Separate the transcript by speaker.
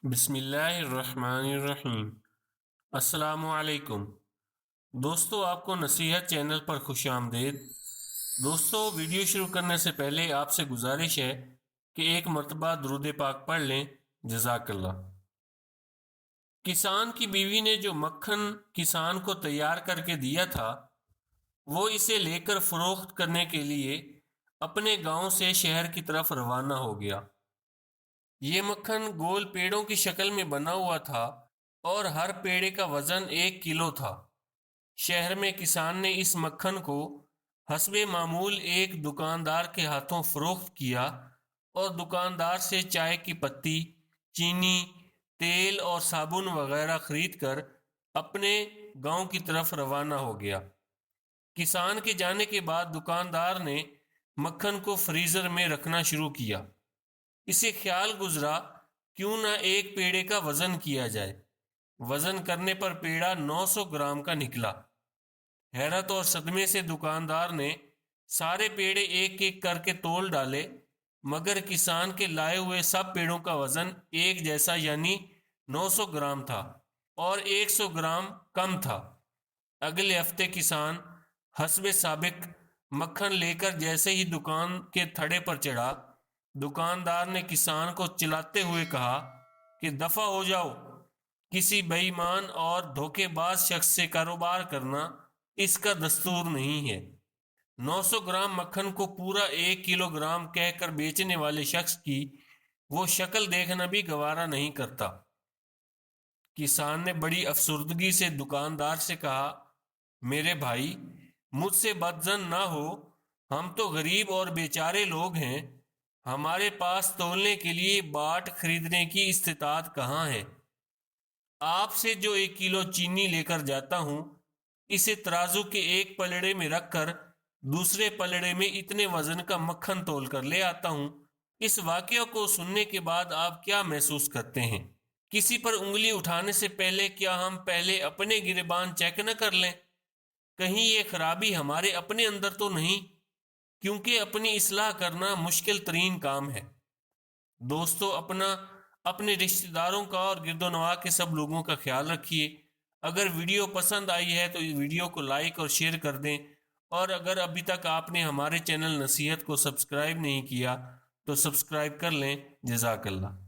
Speaker 1: بسم اللہ الرحمن الرحیم۔ السلام علیکم دوستو، آپ کو نصیحت چینل پر خوش آمدید۔ دوستو، ویڈیو شروع کرنے سے پہلے آپ سے گزارش ہے کہ ایک مرتبہ درود پاک پڑھ لیں۔ جزاک اللہ۔ کسان کی بیوی نے جو مکھن کسان کو تیار کر کے دیا تھا، وہ اسے لے کر فروخت کرنے کے لیے اپنے گاؤں سے شہر کی طرف روانہ ہو گیا۔ یہ مکھن گول پیڑوں کی شکل میں بنا ہوا تھا اور ہر پیڑے کا وزن 1 کلو تھا۔ شہر میں کسان نے اس مکھن کو حسب معمول ایک دکاندار کے ہاتھوں فروخت کیا اور دکاندار سے چائے کی پتی، چینی، تیل اور صابن وغیرہ خرید کر اپنے گاؤں کی طرف روانہ ہو گیا۔ کسان کے جانے کے بعد دکاندار نے مکھن کو فریزر میں رکھنا شروع کیا۔ اسے خیال گزرا کیوں نہ ایک پیڑے کا وزن کیا جائے۔ وزن کرنے پر پیڑا 900 گرام کا نکلا۔ حیرت اور صدمے سے دکاندار نے سارے پیڑے ایک ایک کر کے تول ڈالے، مگر کسان کے لائے ہوئے سب پیڑوں کا وزن ایک جیسا یعنی 900 گرام تھا اور 100 گرام کم تھا۔ اگلے ہفتے کسان حسب سابق مکھن لے کر جیسے ہی دکان کے تھڑے پر چڑھا، دکاندار نے کسان کو چلاتے ہوئے کہا کہ دفع ہو جاؤ، کسی بے ایمان اور دھوکے باز شخص سے کاروبار کرنا اس کا دستور نہیں ہے۔ 900 گرام مکھن کو پورا 1 کلو گرام کہہ کر بیچنے والے شخص کی وہ شکل دیکھنا بھی گوارا نہیں کرتا۔ کسان نے بڑی افسردگی سے دکاندار سے کہا، میرے بھائی، مجھ سے بدظن نہ ہو، ہم تو غریب اور بیچارے لوگ ہیں، ہمارے پاس تولنے کے لیے باٹ خریدنے کی استطاعت کہاں ہے؟ آپ سے جو 1 کلو چینی لے کر جاتا ہوں، اسے ترازو کے ایک پلڑے میں رکھ کر دوسرے پلڑے میں اتنے وزن کا مکھن تول کر لے آتا ہوں۔ اس واقعہ کو سننے کے بعد آپ کیا محسوس کرتے ہیں؟ کسی پر انگلی اٹھانے سے پہلے کیا ہم پہلے اپنے گریبان چیک نہ کر لیں؟ کہیں یہ خرابی ہمارے اپنے اندر تو نہیں؟ کیونکہ اپنی اصلاح کرنا مشکل ترین کام ہے۔ دوستو، اپنے رشتہ داروں کا اور گرد و نواح کے سب لوگوں کا خیال رکھیے۔ اگر ویڈیو پسند آئی ہے تو ویڈیو کو لائک اور شیئر کر دیں، اور اگر ابھی تک آپ نے ہمارے چینل نصیحت کو سبسکرائب نہیں کیا تو سبسکرائب کر لیں۔ جزاک اللہ۔